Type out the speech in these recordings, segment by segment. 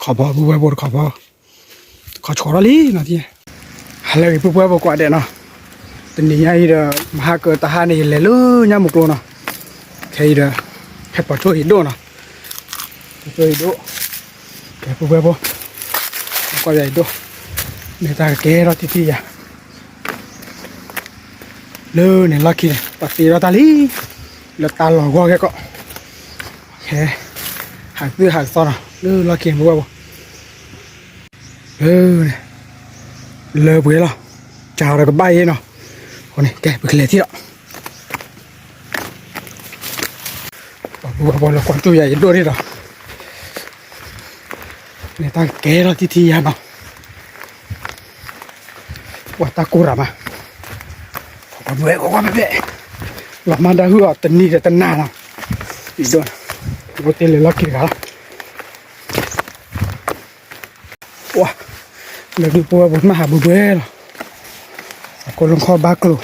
ขอบบุบบุขอบขอชอร์ลี่นะที่อะไรบุบบุกว่าเด่นเนาะตอนนี้ไอ้เด้อมาเกิดตาหานี่เลยเลยย่ามุกโลเนาะแค่เด้อแค่ปอดช่วยหินโดเนาะช่วยหินโดแค่บุบบุก็ใหญ่โดเนี่ยตาแก่เราที่อ่ะเลยเนี่ยลักกี้ปัสสีเราตาลีแล้วตาหลอกว่าแค่ก็แค่หางตื้อหางซ้อนอ่ะเลยลักกี้บุบบุเลยไปแล้วchào rồi có bay ấy nào con này kẹp cái lệ thiết ạ bỏ là quán tôi dạy đua đi rồi người ta ké ra thì à nào quả ta cô rả mà có bữa có qua mẹ làm mà đã hứa tận ni để tận nà nào đi rồi có tiền lấy lắc kia cả wowเลยดูปัวบนมาหาบุเบ้หรอคนลงคอบักลู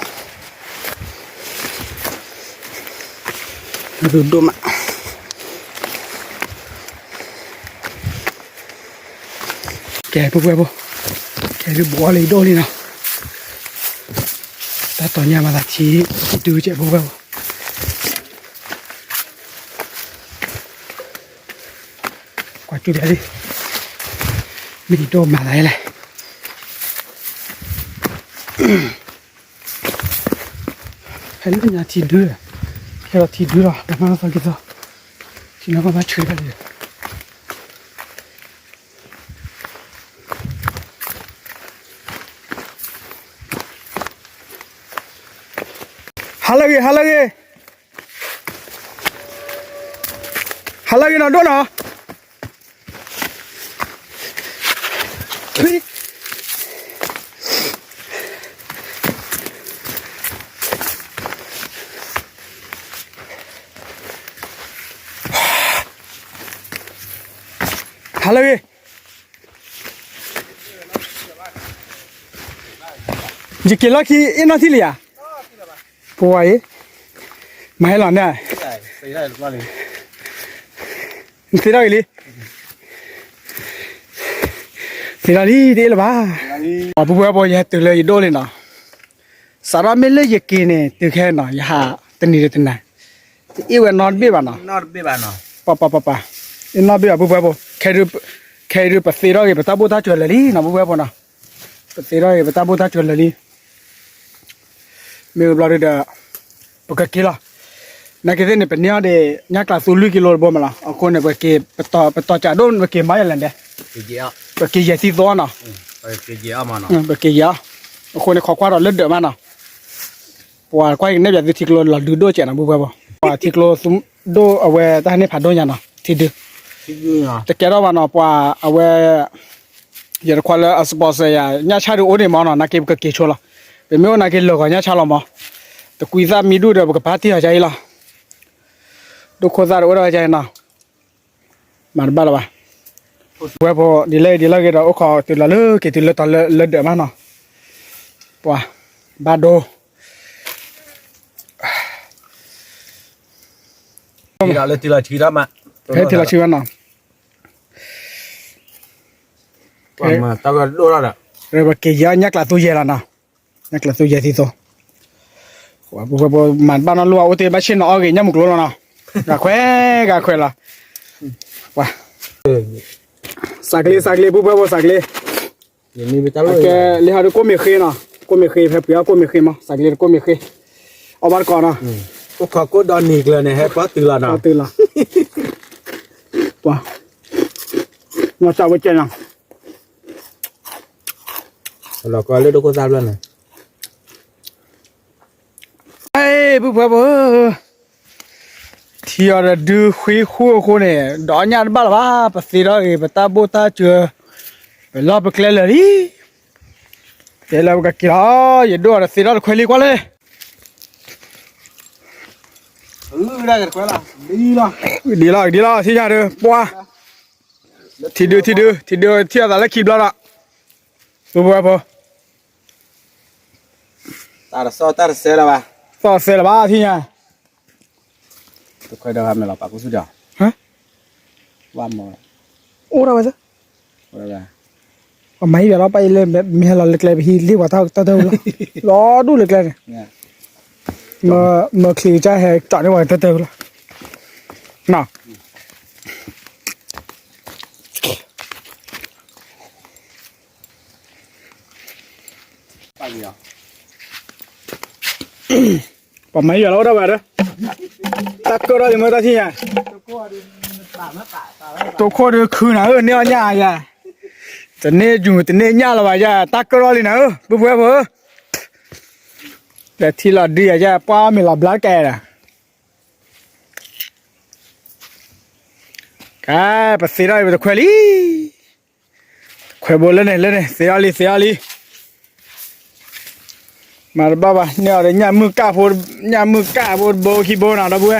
ดูดูมาแกปุบเบ้บุแกดูบัวเลยโดนี่เนาะแต่ตอนนี้มาตัดชี้ดูเจ็บปุบเบ้บุกว่าจุดเดียวดิไม่ได้โดนมาอะไรเลยให้ลูกยาทีดื้อแค่เราทีดื้อหรอแต่มาฟังกันต่อทีนั้นก็มาช่วยกันเลยฮัลโหลฮัลโหลฮัลโหลนะโดนเหรอฮัลโหลจะกินแล้วขี้อินอะไรที่เหลือป่วยไม่ให้หลอนเนี่ยใส่ได้หรือเปล่าเลยใส่ได้หรือใส่ได้ดีหรือเปล่าปุ๊บปุ๊บปุ๊บยังตื่นเลยโดนเลยเนาะสาระไม่เลยยังกินเนี่ยตื่นแค่เนาะยังหาตื่นนี่ตื่นไหนอีเวนนอนเบี้ยบ้านเนาะนอนเบี้ยบ้านเนาะป่ะอินนอนเบี้ยปุ๊บปุ๊บปุ๊บแค่ดูปัสสีร้อยปัตตาบูตาจวนเลยนะปุ๊บปุ๊บเนาะปัสสีร้อยปัตตาบูตาจวนเลยมีบลาร์เดอร์ปกติละนักเรียนเนี่ยเป็นเนี่ยเดย์นักคลาสสูงกิโลบ่มาละเอาคนเนี่ยปกติไปต่อจากโดนปกติไม่อะไรเนี่ยปกติยังที่ตัวเนาะปกติยังมาเนาะปกติยังเอาคนเนี่ยขอความเราเลือดเดือดมาเนาะว่าควายเนี่ยแบบที่กิโลเราดูด้วยเจ้านะบุบเบิ้ลว่าที่กิโลซุ้มดูเอาไว้แต่เนี่ยผ่านด้วยยังเนาะที่ดูแต่แกเราว่าเนาะว่าเอาไว้อย่าควายเลยสปอร์ตเสียเนี่ยชาดูโอเนี่ยมาเนาะนักเก็บก็เกี่ยวชัวร์ละเป็นไม่ว่านักเก็บเลยก็เนี่ยชาลมาแต่คุยซามีดูเดี๋ยวกับพาร์ตี้หายใจละดูโคซาดูอะไรใจนะมันบ้าหรอวะเว้ยพอดีเลยก็เราโอ้ขอติดละเลิกติดละตอนเลิกเดือดมากเนาะป่ะบาโดทีละเลยทีละชีวิตมาทีละชีวิตเนาะว่ามาตะวันดูแล้วเรื่องเกี่ยยักษ์ละตัวเยละเนาะยักษ์ละตัวเยที่ตัวว่าพวกมันบ้านเราลัวโอเตบ้านเช่นเอาเงี้ยมุกลัวแล้วเนาะกะแควละว่าสักเลยปุ๊บสักเลยอย่างนี้ไปตลอดแกเลี้ยงดูก็ไม่เคยเนาะก็ไม่เคยเพื่อก็ไม่เคยมั้งสักเลยก็ไม่เคยเอาบ้านก่อนเนาะก็เขาก็ดอนหนีเลยเนี่ยฮะเพราะตื่นละเนาะตื่นละว่าเราจะไปเจอเนาะเราก็เลือกดูก็ทราบแล้วนะเฮ้ยปุ๊บที่เราดูคุยคู่เนี่ยดอนยันบ้าบ้าปัสสีเราปัตตาบูตาเจอไปรอบไปเคลียร์เลยเดี๋ยวเราก็กินอย่าดูอะไรสีเราคุยลีกว่าเลยได้กันคุยละดีละที่ยาเด้อปัวที่ดูที่อะไรคลิปแล้วล่ะปุ๊บตาเสร็จแล้วป่ะต่อเสร็จแล้วป่ะที่เนี่ยตัวใครเดินทำเนี่ยเราปากกูสุดยอดฮะว่ามาโอ้เราไปซะ mấy giờ nó bay lên mẹ là lực lên thì liên quan tao đâu nó đủ lực lên mà khi cha hè chọn cái ngoài tao đâu nào còn mấy giờ lâu đâu bà đó ta cơ đó thì mới ta thi à tôi khoa được khử nào ở neo nhà ya cho nên dùng cho nên nhà là bà ya ta cơ đó thì nào bữa bữa để thi là đi à ya qua mình làm lá kè à cái bác sĩ đây bây giờ khỏe đi khỏe bố lên này xe ali mà bà neo đấy nhà mưa cá bố khi bố nào đó bố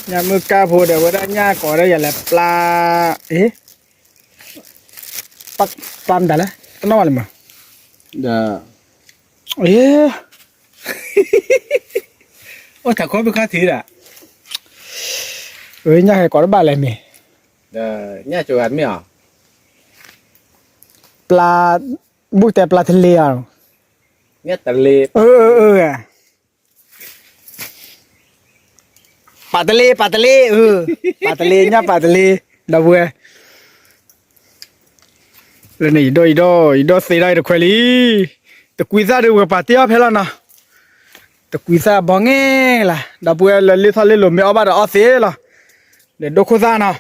nhà mưa cá bố để bố đã nhà có đây là pla bắt plam đã đấy nó là mà Dạ. ôi thằng con bị khá thí à nhà hay có bà lại mì Nhà chỗ ăn mèo. pla bút tè pla thề à Nhà tần lê. à patale nha patale đâu vừa lần này đôi xây đây được khỏe đi tự quý ra được bà tiếp hết là nào tự quý ra bỏ nghe là đâu vừa là lấy thằng lấy lùm mèo bà đã ở xế là để đôi khô ra nào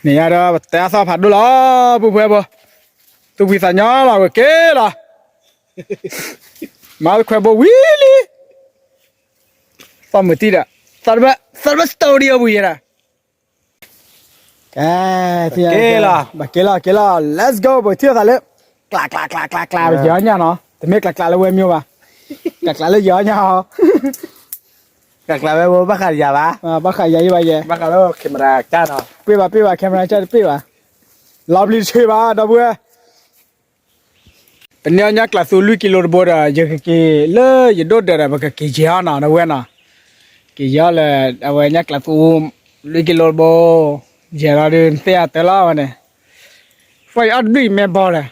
này đó té sao phạt đôi đó bù bù tự quý ra nhỏ là cái kế là mà khỏe bù quý đi sao mới tí đã sao studio bùi ra cái thì kế là let's go buổi trưa rồi clac bây giờ nha nó thì mấy clac là quên nhiêu mà clac là giờ nha Các là bố bác khải giả bá. bác khai vậy bây giờ Bác khải đó camera cha nó. pi bà camera cha pi bà lọc đi chơi bà đâu bữa bên nhau nhắc là số lui kilo bò ra giờ cái lơ giờ đốt ra bà cái gì nào đâu quên à cái gì là đâu nhắc là số lui kilo bò giờ là đi xe tới lao này phải ăn đi mẹ bò này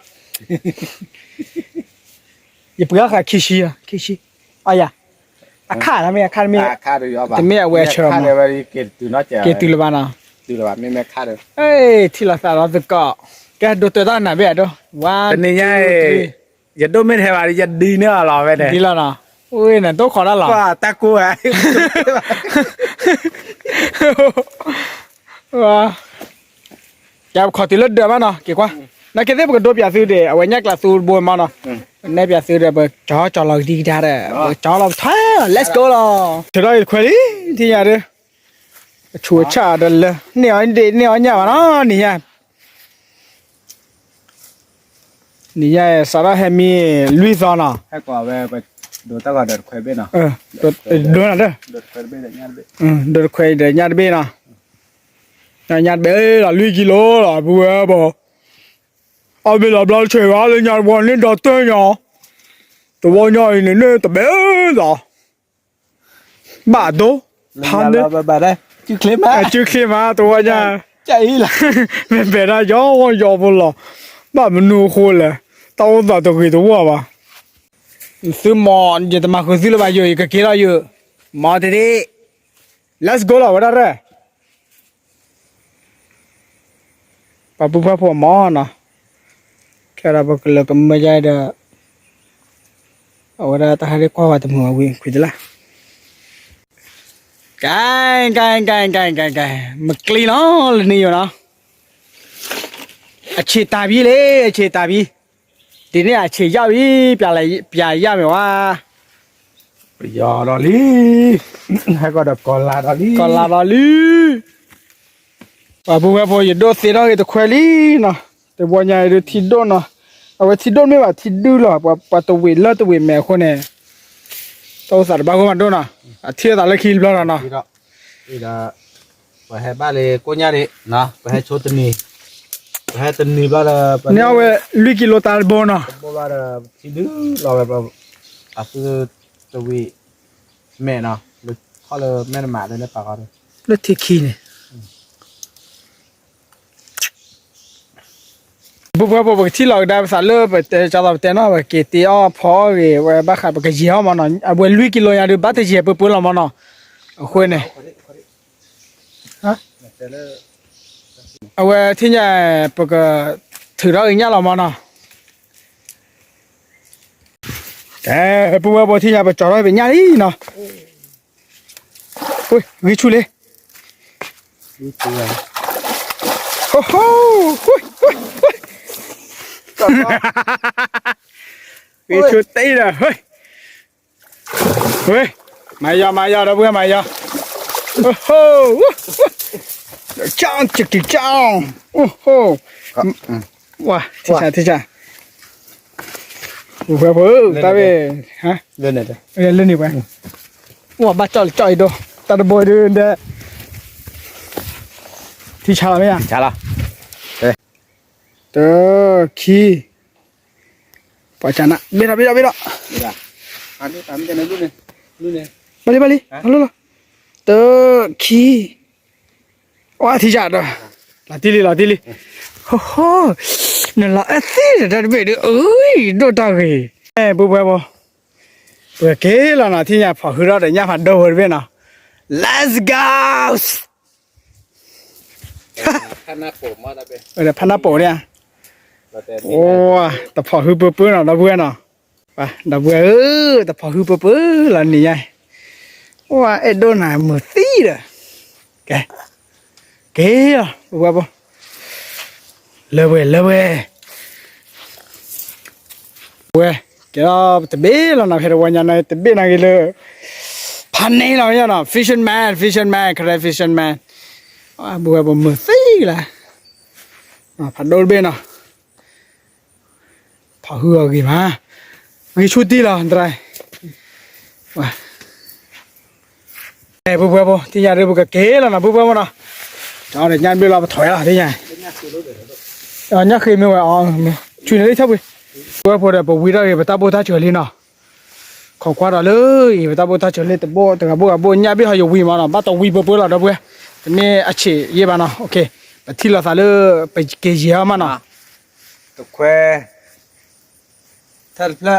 giờ bữa khai kishi ai à khá là mẹ Khá được rồi bà. thì mẹ quay chờ Khá được rồi kể từ nó chờ. cái từ là nào Từ là mẹ khá được. ê thì là sao đó tự có cái đồ tự ta nào biết đâu Tên này nha. Giờ đôi bên hè bà đi giờ đi nữa là về đây. đi là nào ui này tôi khó đã là Wow, ta cô à. wow giờ khó tí lết được mà nó kìa qua nó cái tiếp một đôi bia sư để ở nhắc là sư buồn mà nó nay bia sư để bờ chó là đi ra đấy chó là thoát let's go lo từ đây khỏe đi thì nhà đi chúa trả được là nèo nhà mà nó nỉ nhà sao đó hay mi lui gió nào Hay quả về đồ ta gọi đợt khỏe bên nào. đồ nào đó Đợt khỏe bên để nhát bên. đợt khỏe để nhát bên nào nhát bên là lui kilo là vừa bỏ ở bên là bao chơi vào lên nhát quan lên đợt tới nhỏ tụi bao nhỏ này nên tụi bé rồi bà đố Pan đấy. Bà đây. chưa khi mà tụi nhà Chạy là. mẹ bé ra gió vô lò bà mình nuôi khô là tao giờ tụi người tụi bà sư mòn giờ tụi mà không sư là bao giờ cái kia là giờ mà thế đi let's go là vào đây bà bố bà mò nè cái là bậc là cầm mấy cái đó ở đây ta hay đi qua vào tụi mò quên là cái mà clean nó là nhiều nó chế tabi lê chế tabi thì này chế giao đi bia giao mày wa Bây giờ đó đi. Hay gọi đợt còn là đó đi. và bố giờ đốt xe đó thì khỏe đi nè thì bố nhà thì thịt đốt nè ở thịt đốt mấy bà thịt đu là bà tụi về mẹ con này tao sợ bà con đốt nè thiệt là khi lo nè Thì là phải hai ba lê cô nhà đi nè phải hai số tên này phải hai tên này bao là nếu về lui kilo ta bò nè bao là thì đứa lo về bao à cứ tụi mẹ nào được họ là mẹ là mẹ đây là bà con nó thiệt khi này 不ที่เราได้ภาษาเลิศไปจะเราแต่เนาะเกตีอ้อพอเว้ยบ้าขาไปเยี่ยมมันเนาะเว้ยลุยกิโลยาดูบ้าแต่เยี่ยมปุ๊บเรามันเนาะคุยเนี่ยฮะเอาเว้ยที่เนี่ยปกถือเราอย่างเงี้ยเรามันเนาะแต่ปุ๊บที่เนี่ยไปจอดเราเป็นอย่างนี้เนาะโอ้ยวิชุเลยโอ้โหวิชุตีเลยเฮ้ยเฮ้ยมายาเราเพื่อนมายาโอ้โหจ้างจิกจ้างโอ้โหว้าที่จ้าโอ้โหเพื่อนตาเบ้ฮะเล่นไหนเล่นนี่ไปว้าบ้าจ่อยดูตาบอยดูเด้ที่ชาละไหมอ่ะชาละเตอขี้ปะจันนะเบลาอันนี้ตามจะในรุ่นเนี่ยบาลีฮัลโหลเตอขี้ว้าที่จัดอ่ะลาติลีโอ้โหนั่นละสิเดี๋ยวไปดูเอ้ยดูตาเกยบุบเปิดเกล้านะที่เนี่ยพอคือเราเดี๋ยวเนี่ยพันโดดไปนะ let's go พันหน้าโป่มาตาเป้เดี๋ยวพันหน้าโป่เนี่ยโอ้แต่พอคือปื้อเนาะเราเพื่อนเนาะไปเราเพื่อนแต่พอคือปื้อแล้วนี่ไงว่าเอ็ดโดนหาเหมือนตีเลยแกอ่ะว่าปะเลเว้ยแกแต่เบ้แล้วนะเพื่อนวันยันแต่เบ้นะกิเลยพันนี่เราเนี่ยเนาะ fisherman ใคร fisherman บัวเหมือนตีเลยพันโดนเบ้เนาะพอหัวกี่มาไม่ชุดดีแล้วอันตรายว่าบัวที่ยาเรือบุกเกล้แล้วนะบัวมันนะจอดยันเบลเราถอยละที่ยันยักษ์เคยไม่ว่าอ๋อช่วยได้เท่าไหร่บัวพอได้บัววิราไปตาบัวท่าเฉลี่ยเนาะขอความเลยไปตาบัวท่าเฉลี่ยแต่บัวแต่กับบัวยันเบลเขาอยู่วิมาเนาะบ้าตัววิบัวเราได้บัวแต่เนี่ยอาชีพเยอะบ้าเนาะโอเคแต่ที่เราสายเลยไปเกลี่ยมาเนาะตกแควทัลเพล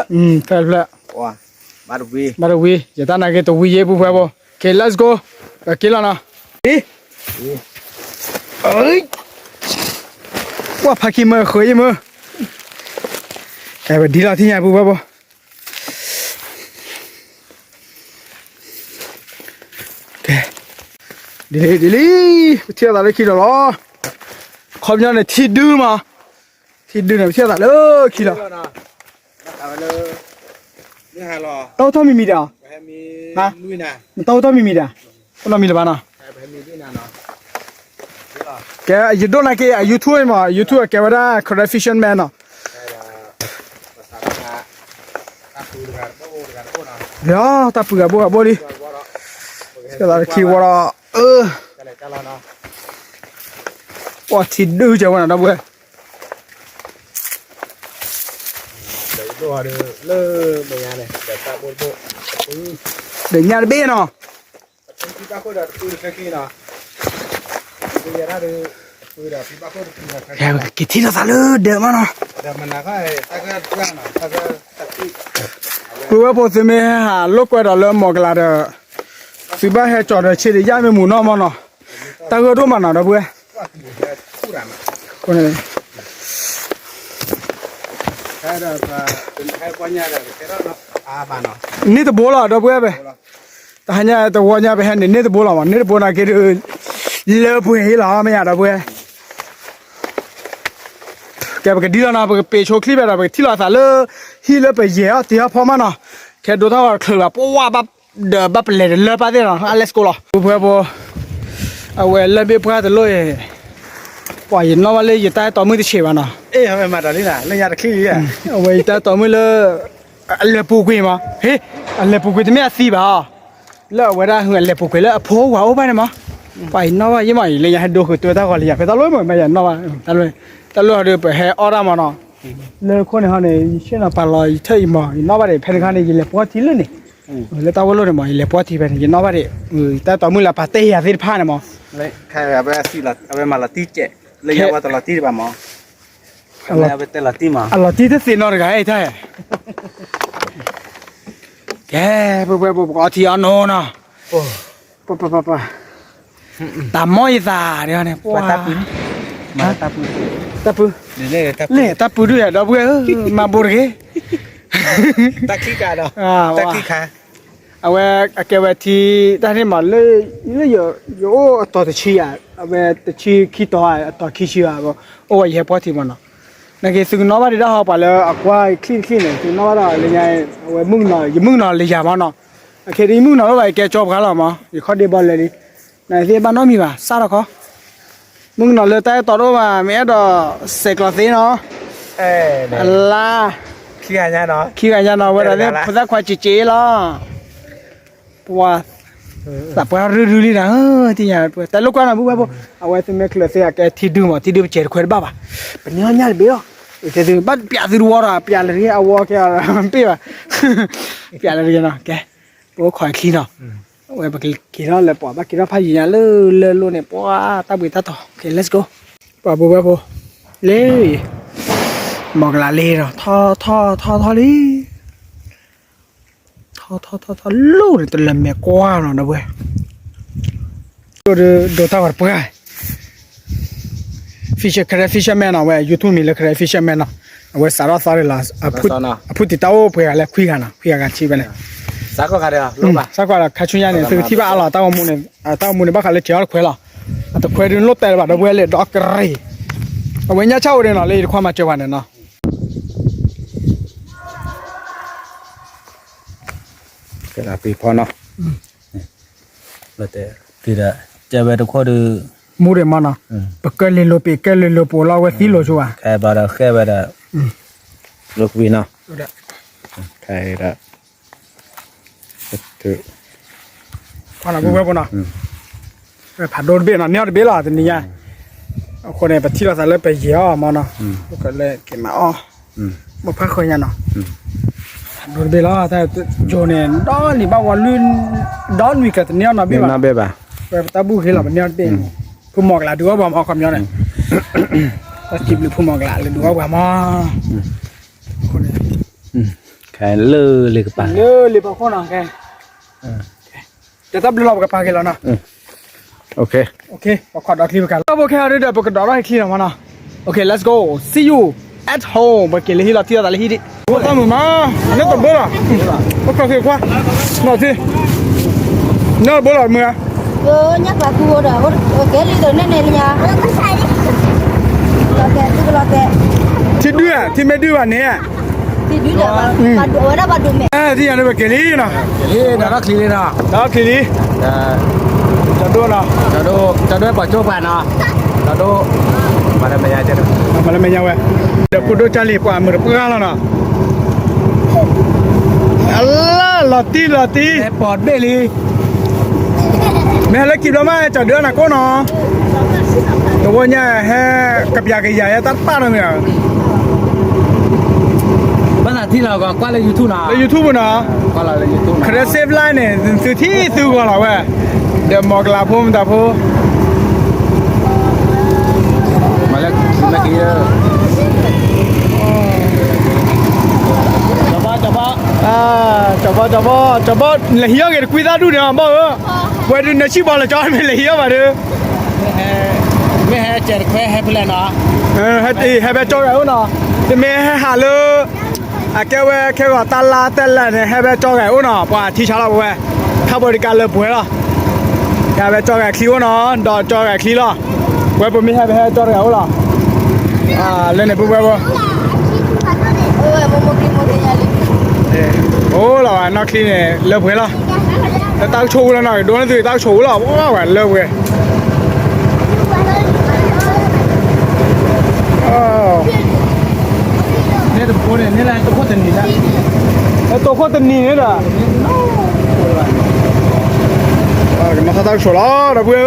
เฟลว้ามาดูวีอย่าตั้งนะแกตัววีเย่ปุ๊บบัวโอเค let's go ไปกินแล้วนะเอ้ยว่าพักกี่มื้อเคยมื้อแกไปดีแล้วที่ไหนปุ๊บบัวโอเคดีเลยเที่ยวอะไรกินหรอคอมยังเนี่ยที่ดื้อมาที่ดื้อเนี่ยเที่ยวอะไรกินหรอนี่ฮะรอเต้ามีเดียวมีลุยนะเต้ามีเดียวคนเรามีหรือเปล่านะมีลุยนะเนาะแกยูโดนอะไรยูทูบมั้ยยูทูบแกว่าได้ correct fisherman เนาะเดี๋ยวตาปืกับบัวดิก็ตาขี้วัวว่าที่ดื้อจังวะนะบัวตัวเดือเลิกเมื่อไงเนี่ยเดี๋ยวตาบุญบุเดี๋ยวเนี่ยเบี้ยเนาะพี่ป้าก็เดือดคุยกับพี่เนาะคุยอะไรเดือคุยเดือดพี่ป้าก็คุยกับแกกี่ที่เราสาลือเดี๋ยวมาเนาะเดี๋ยวมันนะก็ตะก็เรื่องเนาะตะก็ตะกี้กูว่าพอสมัยหาลูกก็เราเริ่มมองกันแล้วสิบ้าให้จอดเฉยๆย่าไม่หมุนออกมาเนาะตะก็รู้มันเนาะเด้อบัวคนนี้เป็นแค่ปัญญาเลยแค่เราบ้านเนาะนี่ตัวโบล่ะเด้อบัวไปแต่หเนี่ยตัววัวเนี่ยไปเห็นนี่ตัวโบล่ะวะนี่ตัวโบน่ะแกเลิกบัวให้ละไม่อยากเด้อบัวแกไปดีแล้วนะไปโชว์คลิปอะไรไปที่เราสาเลฮีเลไปเยอะที่พอมาเนาะแค่ดูเท่าว่าคือแบบว้าแบบเดือแบบเลยเลยไปได้เนาะlet's go ล่ะบัวเอาไว้เลยเบี้ยพาแต่เลยว่ายินน้องว่าเลยอยู่ใต้ต่อมือที่เชี่ยวนะทำไมมาตอนนี้น่ะเรื่องยาตะขี้อ่ะเอาไว้ใต้ต่อมือเลยปูกุยมาเฮ้เลยปูกุยจะไม่อาศีบ่ะแล้วเวลาเหือนเลยปูกุยแล้วโผล่หัวไปนะมั้งไปน้องว่ายี่หม่เลยอยากให้ดูคือตัวตาก่อนเลยอยากไปตะลุยเหมือนไม่อยากน้องว่าตะลุยเดี๋ยวไปให้ออร่ามาเนาะเลยคนเขาเนี่ยเช่นเราไปลอยเที่ยวมาน้องว่าเดี๋ยวเพนข้างนี้ยินเลยปวดทีเลยนี่เลยตาว่ารู้เนี่ยมั้งยินเลยปวดทีเพนยินน้องว่าเดี๋ยวแต่ต่อมือละปาเตะสิผ้าเนี่ยมั้งเลยใครแบบว่าสิละเอาไปมาละตีเจเลยอยากว่าตลอดตีแบบมั้ง อะไรไปเตะละตีมา Allah ti te sin no ga ai thai ke bo ti ano na โอ้ pa ta moi sa dia ne มาตาปืนมาตาปืน ta pu นี่ตา le ta pu du ya do bu ma bo ge ตาขี้กาดอ ah ตาขี้ขา awe akewe ti ta ni ma le yo to de chi ya awe de chi ki to ya to ki chi ya bo o ye po ti mo na na ke su no ba de da ha pa le akwa clean ne su no ba da le nya awe mung na le ya ma na ke ri mung na ba ke job ka la ma ye kho de ba le ni na se ba no mi ba sa da kho mung na le ta to do ma me do se kla se no เอ้ย Allah ขี้กาเนี่ยเนาะ khi cả nhà nào bây giờ phật giáo khoa chỉ chế lo qua tập qua rư đi nào thì nhà tại lúc quan là bố bố à vậy thì mấy cái xe cái thì đưa chơi khỏe ba bên nhau nhau biết không thì từ bắt bịa từ đua ra bịa là cái áo cái biết mà bịa là cái nào cái bố khỏi khi nào vậy mà cái đó là bỏ bắt cái đó phải gì nhà lơ luôn này bỏ ta bị ta thọ okay let's go bỏ bố lêบอกลาเลเนาะทอลีทอลูนี่ตัวละแม่กว่าเนาะนะเว้ยดูตาวัดเปื่อยfisherman เนาะเว้ย YouTube มีเลยคือ fisherman เนาะเว้ยสารละพูดติดเต้าเปื่อยแล้วคุยกันชีไปเลย สักก็ขาดอ่ะรู้ป่ะ สักว่าคาชุนยาเนี่ยคือที่บ้านเราเต้ามูเนี่ยบ้านเขาเลยเจียวคุยหรอแต่คุยดึงรถแต่แบบเว้ยเลยดอกกระไรเอาไว้เนี่ยเช่าเลยเนาะเลยความมาเจอวันเนี่ยเนาะcái là vì phò nó là thế thì là chơi về được khó được mua được mà nó bậc lên lô bò lao cái tí lô chú à khai bà đã lúc vì nó khai đã tự con là bố nó phải đồn biết nó neo biết là thì nhaคนnày phải thi là sao lấy phải dẻo mà nó cái này cái mà một phát khơi nha nó đồn biết là tại chỗ này đó thì bao quan luôn đó vì cái neo nó biết mà nó biết bà phải ta bu khi là neo tiền phụ mọc là đứa vào mà không nhau này ta chụp được phụ mọc là đứa vào màคนนี้ khai lơ lê cái bà lê bao con nào cáiจะตับลอบกับปลากันแล้วนะ ok โอเคขอดอที่กันโอเคเอาเดี๋ยวปกติดอได้ที่แล้วมานะโอเค let's go see you at home ไปกินเลยที่เราเที่ยวแต่ละที่ดิโอ้ตามหนูมาอันนี้ตัวเบอร์อ่ะโอเคกว่าหน่อยสิเนื้อเบอร์มือ nhắc là cua rồi cái ly từ này nhà lo kẹ ที่ดื้อที่ไม่ดื้อวันนี้ thì đứa là bà đuổi đó bà đuổi mẹ ที่ยังได้ไปกินเลยนะ cái đó khí lên nào แล้วกินเลยจะดูนะ cho đôi bỏ chỗ bạn nào cho đôi mà đây bây giờ chơi มาแล้วไม่ยังเว้ยเดี๋ยวกูดูจารีกว่ามือเปล่าแล้วนะอัลล่ะลอตี cái bọt bê li แม่เล็กกินแล้วไหมจอดเดือนน่ะก็เนาะตัวเนี่ยแฮ่กับยาใหญ่ตัดป้าเลยเนี่ย บ้านที่เราก็กว่าเลย YouTube นะ ใน YouTube เนาะ กว่าเลย YouTube คาร์เซฟไลน์เนี่ยซื้อที่ซื้อก่อนเหรอเว้ยเดี๋ยวบอกลาพุ่มตาพู มาแล้วเมื่อกี้จับจับเลยเฮียเกิดคุยได้ดูเนี่ยบ่เว้ยดูเนี่ยชีบอลเลยจอยไม่เลยเฮียมาดู ไม่ให้เจ็ดแควให้เพื่อนเนาะ ให้ไปจอยเอาเนาะจะไม่ให้หาเลยแค่ว่าแค่ว่าตลาดเนี่ยให้ไปจอยเอาเนาะว่าที่ชาลาเว้ยถ้าบริการเลยป่วยละให้ไปจอยคลีวเนาะดอจอยคลีละเว้ยผมไม่ให้ไปจอยเอาละเล่นในปุ๊บเว้ย โอ้เราอ่ะนักที่เนี่ยเลิกเว้ยละแต่ตั้งชูแล้วหน่อยโดนสิตั้งชูหรอว้าวเลิกเว้ยนี่ตัวโคตรนี่แหละตัวโคตรนี่แหละ แล้วตัวโคตรนี่เนี่ยนะกันมาตั้งชูแล้วนะเว้ย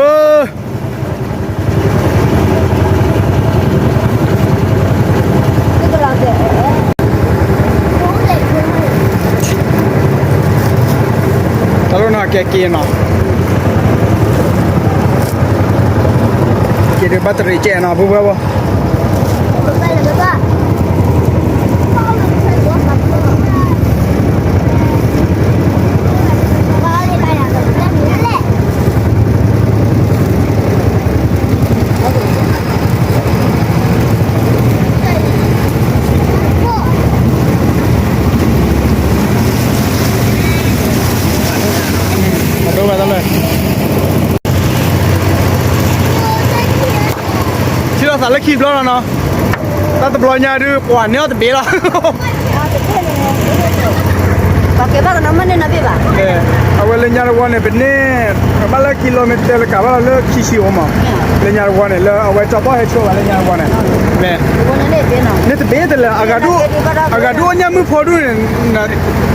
ตลอดนะแกกินเนาะกินบัตรเจนะปุ๊บปุ๊บ สารคีบแล้วเนาะตาตะบลอยาดูปวดเนื้อตะเบี้ยละ Pakai bag nama ni nabi ba? เอาเวลาญาณวันเนี่ยเป็นเนี่ยบ้านละกิโลเมตรละกับบ้านละขี้ชิวมาเลญาณวันเนี่ยแล้วเอาไว้จับบ้าให้ชัวร์เลญาณวันเนี่ยเนี่ย Bukan ni dia no. เนี่ยตะเบี้ยแต่ละอากาศดูเนี่ยมือพอดูเนี่ยนะ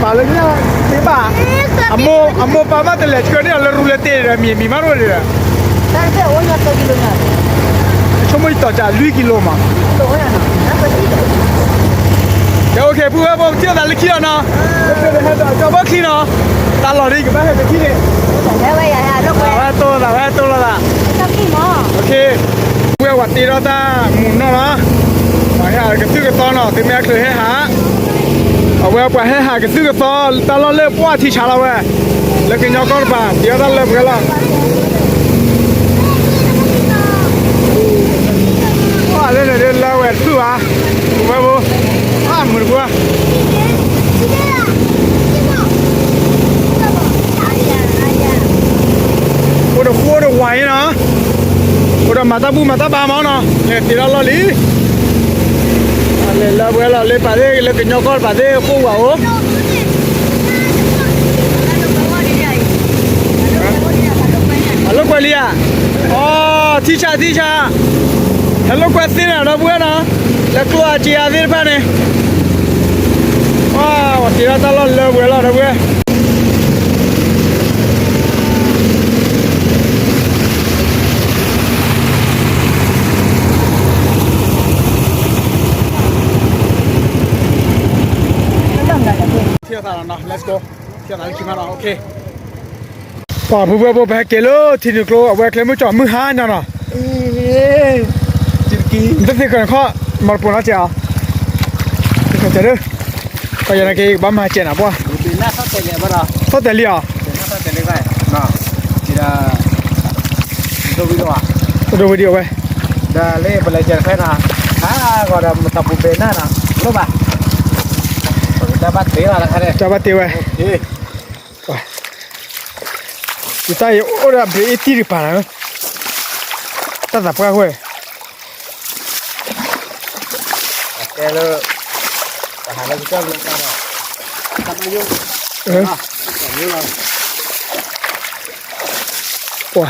บ้านละเนี่ยที่บ้าอโมป้ามาแต่ละช่วงเนี่ยเรารู้เลยเตะมีมารู้เลย Tapi orang yang tahu kilo ni. ชั่วโมงต่อจากลุยกิโลมา Tu orang no. Apa sih? เดี๋ยวโอเคพูดว่าผมเที่ยวแต่ละขี้เนาะเป็นให้จับบ้าขี้เนาะตลอดนี่ก็ไม่ให้ไปขี้เนี่ย Saya ya ya, lu แต่ว่าตัวละ tapi mo. โอเคเพื่อวัดตีเราตาหมุนเนาะมาให้หากระซื้อกระซ้อนเนาะถึงแม้เคยให้หาเอาไว้ไปให้หากระซื้อกระซ้อนตาเราเลิกว่าที่ชาเราเว้ยแล้วกินยาก้อนป่าเดี๋ยวเราเลิกกันละว่าเล่นเล่นเราเว้ยสู้อ่ะถูกไหมบุ๊หมุนกูอ่ะโอ้เดี๋ยวคู่เดี๋ยวไหวเนาะโอ้เดี๋ยวมาตาบาเมาเนาะเนี่ยตีเราลีเลยเราเวลาเลยป่าเด้เลยกินยาก้อนป่าเด้คู่ว่าโอ้ฮัลโหลกวลีอ่ะอ๋อทีชาฮัลโหลกวสินะเราบัวเนาะแล้วกลัวจีอาดิร์ปะเนี่ยว้าวตีเราตลอดเลยบัวเราบัวเที่ยวตลาดเนาะ let's go เที่ยวตลาดคิดมาเนาะโอเคป่าบัวแบกเกลือทีนึงก็เอาไว้เคลมจ่อมือหาเนาะจิกี้ตั้งแต่ก่อนเขามาปนแล้วจ้าเข้าใจเด้อก็ยังไงก็บ้ามาเจนะป่ะ ปีหน้าเขาเตะเลยบ่ล่ะ เขาแต่เลี้ย ปีหน้าเขาเตะเลยไปเนาะจีดาดูวิดีโอ ดูวิดีโอไว้ ดาเล่ไปเลยเจอแค่น่ะก็ได้มาตับบุเบน่านะรู้ป่ะจะบัดตีละค่ะเนี่ย จะมาตีไว้ เฮ้ย อีตายโอ้ระเบิดตีริปานะตัดสับกันเว้ย แกเลยแต่หาเราจะจ้างเลยกันเนาะทำอายุแบบนี้เรา โอ้ย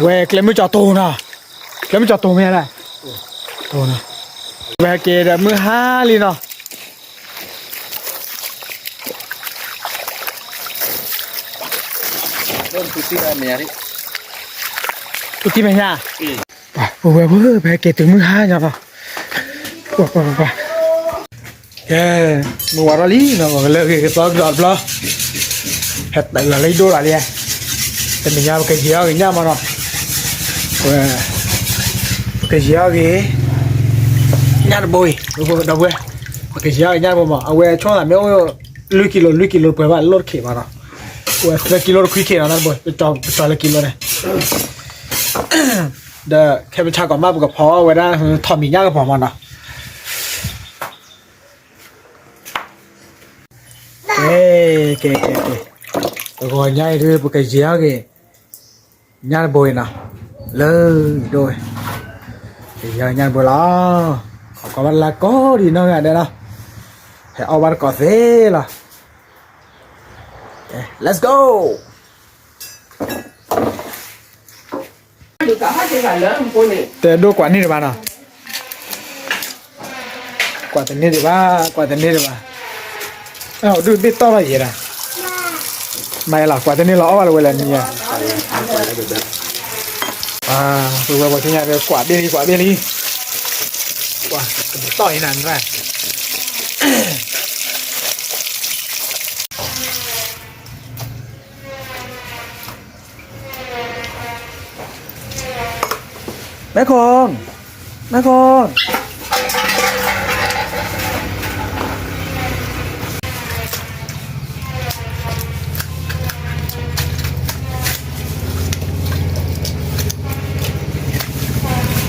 เว้ยเคลมจ่อโตนะเคลมจ่อโตไม่ได้โตนะเว้ยเกดมือหาลีเนาะ เริ่มติดอะไรเนี่ยที่ ตุกี้ไม่ใช่ป่ะเว้ยแบกเกดถึงมือหาเนาะป่ะเฮ้ยมือวารีเนาะก็เลยเกดต่อกรอบล้อเฮ็ดแต่ละเลยดูอะไรแต่ไม่ยากก็เหี้ยก็ยากมาเนาะเว้ยก็เหี้ยก็ยากบ่อยดูเว้ยก็เหี้ยก็ยากบ่มาเอาเว้ยช่วงนั้นไม่เอาลุยกิโลเปิดว่าลดเข็มมาเนาะเว้ยแล้วกิโลคุยเข็มนะบ่อยไปจ่อละกิโลเนี่ยเด้อแค่ไปชาก่อนมากับพอไว้ได้ทอมมียากกับพอมันเนาะเอ้เก๋ตัวก็ง่ายด้วยปกติเสียกี่ง่ายบ่อยนะเลยด้วยยังง่ายบ่อยละเขาก็วันละก็ดีเนาะไงเด้อเนาะให้เอาวันก่อนเสียละ let's goแต่ดูกว่านี่ดีกว่าเนาะกว่าแต่นี่ดีกว่าเอ้าดูดิต่ออะไรอย่างเงี้ยไม่หรอกกว่าแต่นี่เราเอาอะไรไว้แล้วเนี่ยดูว่าที่เนี่ยเดี๋ยวกว่าเบี้ยลีกว่าต่อยนั่นไปแม่คง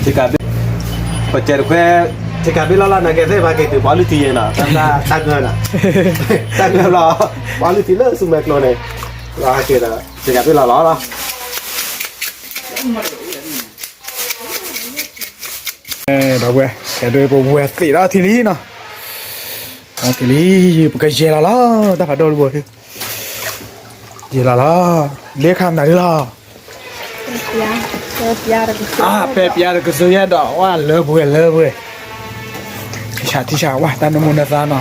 ที่การปัจจัยแค่ที่การบิลล่านะแกได้มาแกถือบอลลูทีน่ะตั้งเงินรอบอลลูทีเลิกสุดแม็กโลเนี่ยรอให้แกนะที่การบิลล่าล้อละ đó quê cái đôi bộ quê tỷ đó thì lý nó thì lý cái gì là nó ta phải đôi bộ gì là nó liếc ham này đó phép ya được cái số ya đó quá lơ bùi thì chả quá ta nó muốn ra nó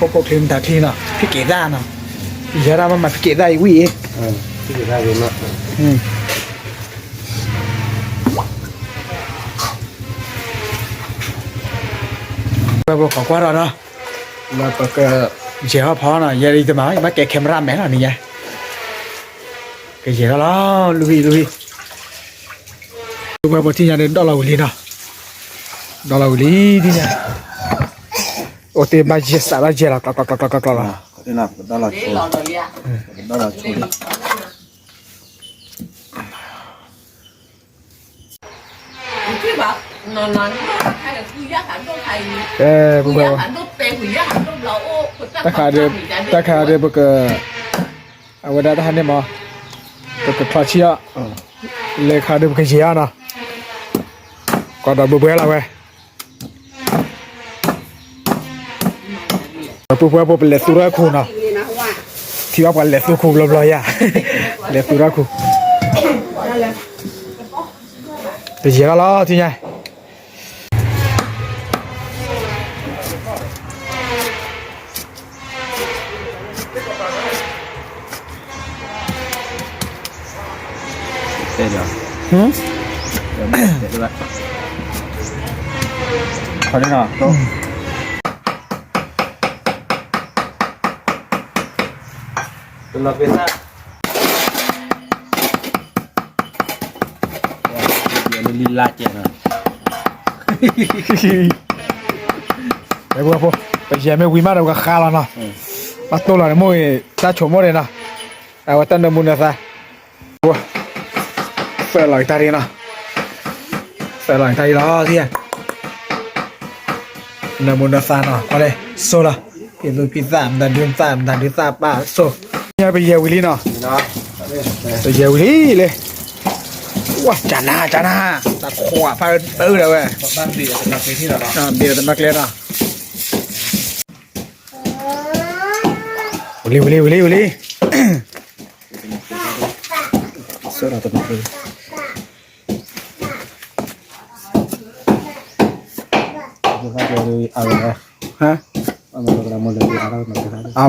bốc thêm ta thi nó phải kể ra nó giờ ra mà phải kể ra quý cái ra rồi nó bộ khó quá rồi đó là cái gì họ phá nó giờ đi từ máu mà cái camera mẹ nó này nha cái gì đó lui qua bộ thi nhà đến đó là lý đi nha ô tiền ba chia sẻ là chia là cọ thế nào đó là chối bố ta khá được bậc ở đây ta hành mà bậc thoại chia lấy khá được cái gì à nào còn đó bố là vậy bố lấy sura khu nào thì bác lấy sura khu lo ya lấy sura khu cái gì đó thì nhỉ thế nhỉ thôi thế nào tốt là Việt Nam lila chết rồi đấy bố bây giờ mấy quý má đâu có khá là nó bắt tôi là môi ta chổ môi này nè à và tân muốn là sao bố phải lại tay đi nè phải lại tay đó thì nè muốn là sao nè qua đây số là hiện tôi pizza đàn đưa ba số nhà bây giờ Willy nè bây giờ Willy lên wow chán ha ta khỏa phải rồi vậy ban bì là cái gì đó bì là tận lên à Willy số là tận lên hả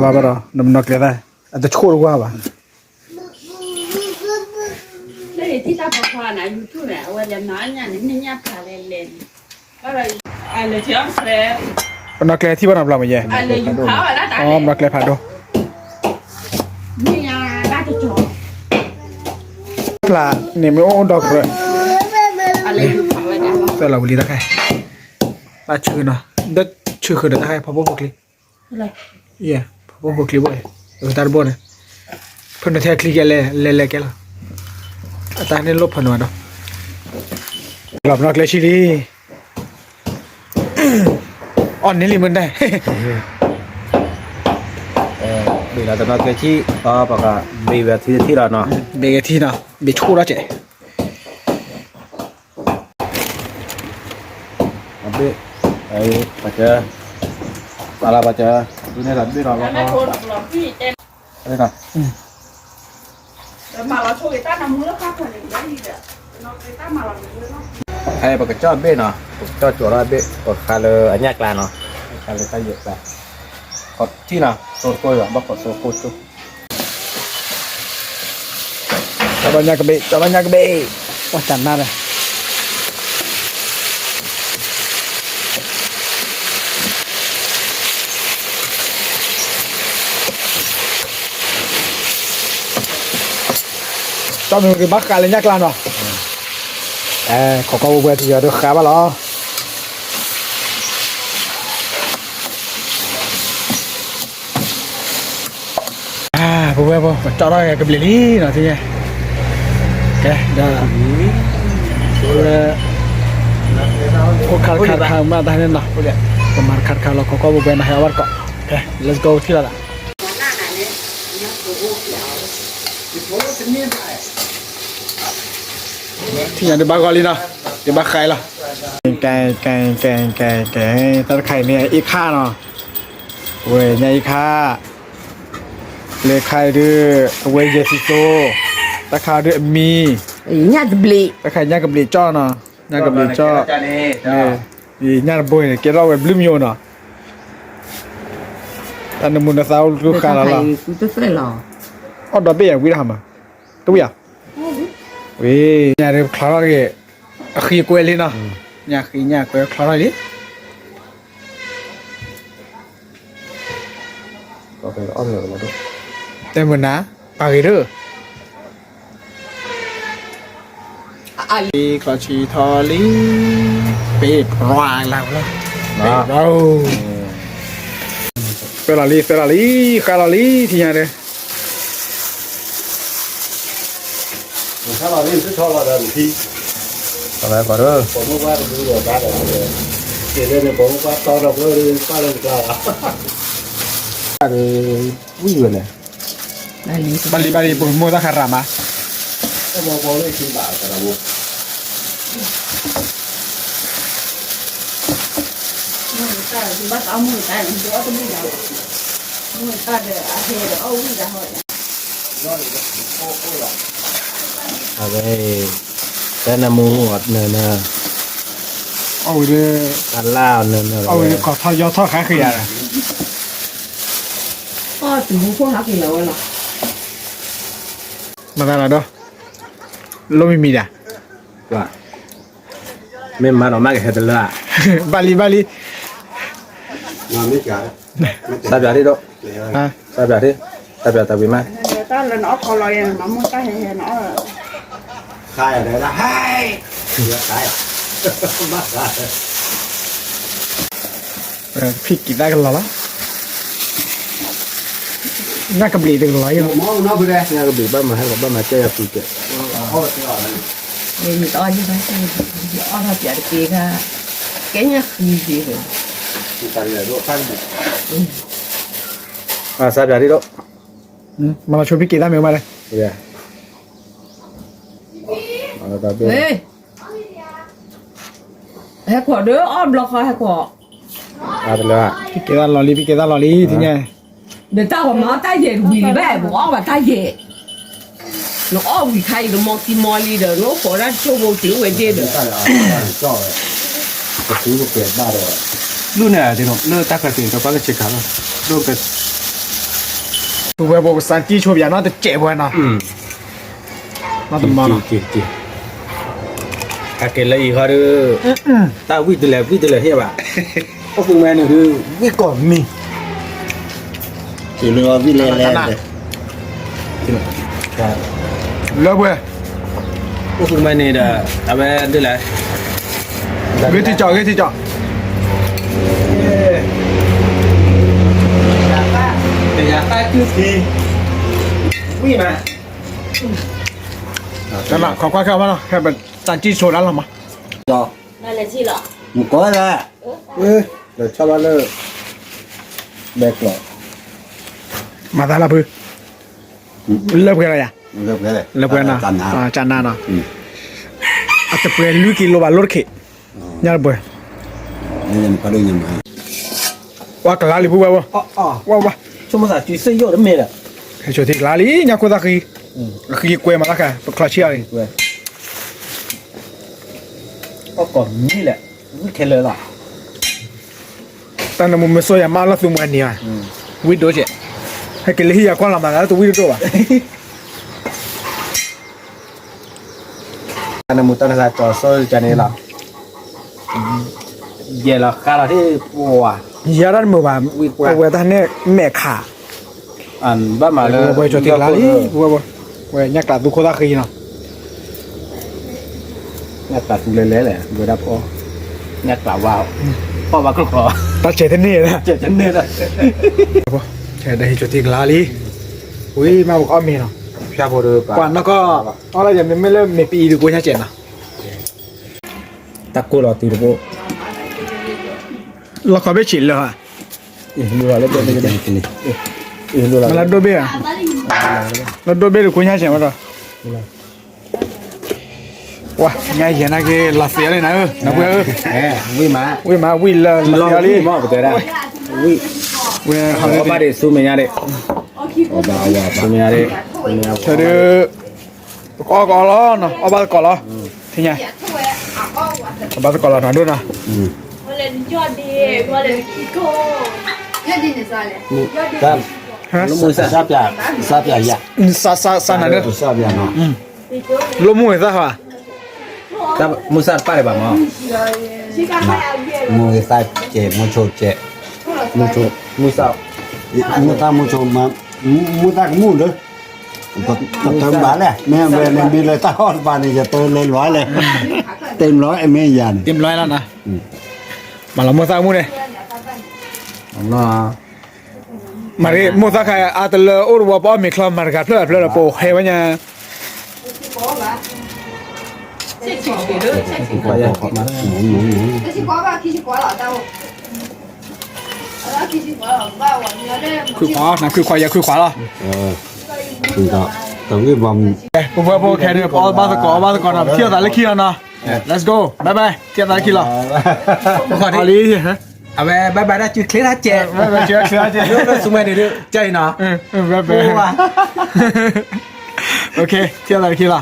bà đó nằm nọc lên đây anh ta chua quá bà đây thì ta bảo khoa này YouTube này, ở đây nói nha, nên nhắc cả lên, cái này ai lấy chém xe, nọc lên thì bắt làm gì ai lấy dùng khảo ở đó tại, nọc lên phải đâu, nha, đã cho chó, là niệm ôn đọc rồi, ai lấy dùng khảo ở đó, tôi là Willy đã khai, ba chữ nào, đất chữ khởi đã khai, phá bố clip, yeah, phá bố clip vậy, người ta bố này, phần theo click lên cái là ta nên lốp phần nào đó lọc nọc lên đi on nên limen đây bị là tận cái chi bạc à bị về thì là nó bị cái thi nào bị chua đó chạy bị ấy baca salah baca ini là biết rồi này thôi là phi tên, đây nào mà là cho người ta nằm mưa khác rồi đấy gì vậy, nó người ta mà làm mưa nó, hay baca cho biết nó cho chỗ đó biết còn kalau anyak là nó kalau ta dễ là còn chi nào sốt coi rồi bóc sốt coi chút cho bao nhiêu cái bể quá chán na rồi cho mình cái bát cà lên nhắc lan rồi có câu về thì giờ được khá bao lo bố cho nó cái bể lý nó thì ok đó có khát mà ta nên nào mà khát là có bố về là hay bắt cọ ok let's go thì là thì nhà đi bác gọi đi nào đi bác khai là แกตะไคร่เนี่ยอีกข้าเนาะเว้ยเนี่ยอีกข้าเลยไข่ด้วยเว้ยเยสิโซตะไคร่ด้วยมี nhá bli ตะไคร่ย่างกับเบลจ้อเนาะย่างกับเบลจ้อนี่ย่างบวยเนี่ยเกล้าเว้ยบลูมิโอเนาะอันนั้นมุนสาวลูกค้าละ กูจะใส่หรอ อ๋อดอกเบี้ยวิธีทำอ่ะตัวอย่างเว้ยเนี่ยเดี๋ยวคลาร์กขี้กล้วยเลยเนาะเนี่ยขี้เนี่ยกล้วยคลาร์กเลย ก็เป็นอ้อมเหนือมาด้วย แต่เหมือนนะปากเด้อลีกอชีทอลีเป็ดรายแล้วนะเป็ดเราเฟรราลีที่ยังไง ถ้าเราเล่นที่ชอบเราเดินที่อะไรก่อนเด้อผมว่าดูเดี๋ยวได้เลยเดี๋ยวเนี่ยผมว่าตอนเราก็ป้าเล่นกล้าวิ่งเลย บาลีปุ่มมือตะขารามา ก็มองเลยที่บ่าวแต่ละบุ thì bắt ông mùi tay mình cho tôi mùi đầu mùi ta để hề để âu đi ra hỏi เอาไปแต่น้ำมูหดเนอะ เอาเด้อ กันล่าวเนอะ เอาขอทอยอทอขาขยะ từ bố phố hấp thì lâu rồi มาแล้วเด้อลมมีด่ะ ว่าไม่มาหรอกมากแค่เดือด บาลี มาไม่จ่ายซาบยาที่โต ฮะ ซาบยาที่ซาบยาตะวิมา người ta là nó có lời nó muốn ta hề nó là ขายอะไรนะให้เยอะขายมากขาย พี่กินได้กันแล้วล่ะน่ากระบลีตึงร้อยอยู่ มองน้องไปได้เนี่ยก็บีบบ้านมาให้กับบ้านมาเจ้าปีเกะ người to như thế to thật chả được kia ra cái nhá gì rồi ที่ตายเลยด้วยตั้งบุกซาบยาที่โต มาชวนพี่กินได้ไหมมาเลย เดี๋ยวเอาตาเบี้ย ê hai quả đứa om lọc hai quả เอาไปเลย พี่กินได้ลอรีที่ไง để tao mà nó tay về vì bé bỏ mà tay về nó om vì thay nó mò tim mò đi rồi nó bỏ ra cho vô tiểu về trên được ใช่เหรอจ่อจะซื้อก็เปลี่ยนบ้าเลยรุ่นเนี่ยที่น้องเลิกตักกระถิ่นตัวป้าก็เช็คครับรุ่นเป็น ตัวแบบบอกสันจีโชว์อย่างน่าจะเจ็บเลยนะน่าจะมาเนาะ จีถ้าเกิดอะไรอีกเขาดูตาวิ่งตัวเลยเฮียบ่ะก็ฟูแมนเนี่ยคือวิ่งก่อนมี chỉ lừa với lẹ lẹ đấy เลิกเว้ย ก็ฟูแมนเนี่ยเด้อทำไมด้วยแหละ เวทีจ่อเดี๋ยว อยากตายคือทีวิ่งมา นั่นแหละขอความเข้ามาเนาะแค่เป็นสันจีโชว์แล้วหรอมา cho này là chi lọ một có ra เดี๋ยวชอบว่าเลิก bẹt rồi มาแต่ละพื้นเลิกกันอะไรอ่ะ được cái này เลิกกันนะ tàn nào จานนาเนาะอาจจะเปลี่ยนลุยกิโลบาทรถเข็นยังไง nên có đôi nhầm mà ว่ากะลาลิพูดว่า อ๋อ ว่า ช่วงภาษาจีนเส้นโยดเมล่ะ ให้ช่วยที่กะลาลิยังกูตะกี้คือเกวยมาแล้วค่ะเป็นคลาเชียร์ เว้ยก็ก่อนนี่แหละวิ่งแค่เลยล่ะ แต่ในมุมมันสวยมากแล้วสูงกันเนี่ยวิ่งโดดเจ็ให้กินเลยที่อยากก้อนลำบากแล้วตัววิ่งโดดป่ะ อันนั้นมุตตาจอโซ่จานี่ล่ะเย่ล่ะข้าเราที่ปัวย าดันมือว่าเอาไว้ท่านเนี่ยแม่ขา อันบ้านมาเลย ไว้ช่วยที่กะลาลิว่าไว้ยักษ์ตาตุโคตะกี้เนาะ เนี่ยตัดเลยแหละเวลาพอเนี่ยกล่าวว่าพ่อว่าก็ขอ ตัดเฉยท่านนี่นะ เจ็บจังเนี่ยนะ ใช่ได้ช่วยที่กะลาลิอุ้ยมาบอกอ้อมมีเนาะ พี่อาโบดูป่ะ ก่อนแล้วก็อะไรอย่างไม่เริ่มในปีดูกูชัดเจนนะ ตะกูรอตีดูโบ เราขอไปฉีดเลยค่ะ ดูอะไรเป็นยังไงนี่ดูอะไร มาลัดโดเบ้อะลัดโดเบ้หรือกูชัดเจนวะต่อ哇，伢现那个拉丝嘞，那不？วิมา 为嘛为了拉丝嘞？ มอบ่ได้ละวิ 为好 เอา 的 บ่ได้สู้แม่ยาเด้เอาบ่าวสู้แม่ยาเด้ 这里搞了呢，我把它搞了，听见？我把它搞了，哪度呢？我来叫的，我来提高。 ครับลูกมือซาบยายะ 啥哪的？ ซาบยาเนาะ 老母是啥话？ ครับมือซาดป้าได้บ่หมอมือซาดเจมือโชเจมือโชมือซา มูตามูโชมามูตามูเด้อก็เติมบาทแหละแม่เวรบินเลยตาฮอดบาทนี่จะโตเลยร้อยเลยเต็มร้อยไอ้แม่ยาน เต็มร้อยแล้วนะมาละโมซามูเนี่ย เนาะ มาดิโมซาใครอาตเลอร์ว่าป้อมีคลอมมาร์กัดเพลอโปเฮวันยัง 这几个都这几 ก็ยังมา 这是瓜吧？这是瓜了，但我，这是瓜了，瓜我你要这。 คือขวานะคือขวาอย่าคือขวาละ คือก็ต้องรีบวาง ปุ๊บปุ๊บแค่นี้พอบ้านตะกอนะเที่ยวแต่ละขี้แล้วนะ let's go บายบายเที่ยวแต่ละขี้ละขอดีฮะ เอาไว้บายๆนะจุดเคล็ดเจ บายบายเชื่อเดี๋ยว สู้แม่เด้อใจเนาะ บายบายโอเคเที่ยวแต่ละขี้ละ